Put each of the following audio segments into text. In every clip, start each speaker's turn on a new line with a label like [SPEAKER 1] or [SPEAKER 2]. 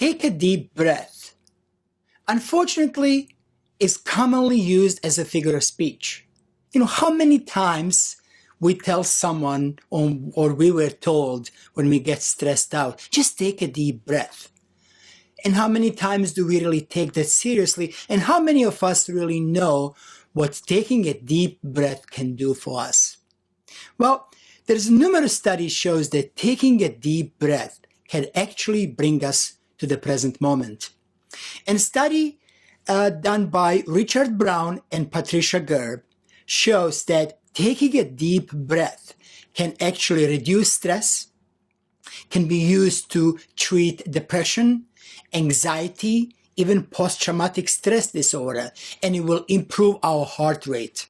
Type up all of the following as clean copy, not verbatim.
[SPEAKER 1] take a deep breath, unfortunately, is commonly used as a figure of speech. How many times we tell someone, or we were told when we get stressed out, just take a deep breath. And how many times do we really take that seriously? And how many of us really know what taking a deep breath can do for us? Well, there's numerous studies shows that taking a deep breath can actually bring us to the present moment. And a study done by Richard Brown and Patricia Gerb shows that taking a deep breath can actually reduce stress, can be used to treat depression, anxiety, even post-traumatic stress disorder, and it will improve our heart rate.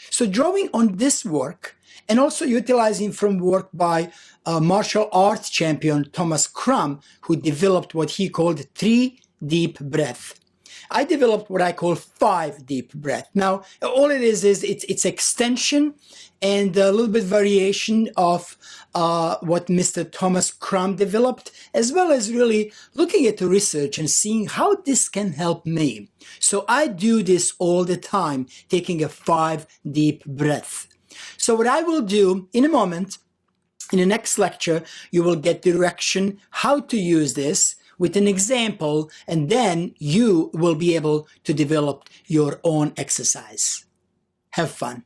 [SPEAKER 1] So drawing on this work, and also utilizing from work by martial arts champion Thomas Crum, who developed what he called 3 deep breath. I developed what I call 5 deep breath. Now, all it is it's extension and a little bit variation of what Mr. Thomas Crum developed, as well as really looking at the research and seeing how this can help me. So I do this all the time, taking a 5 deep breath. So what I will do in a moment, in the next lecture, you will get direction how to use this with an example, and then you will be able to develop your own exercise. Have fun.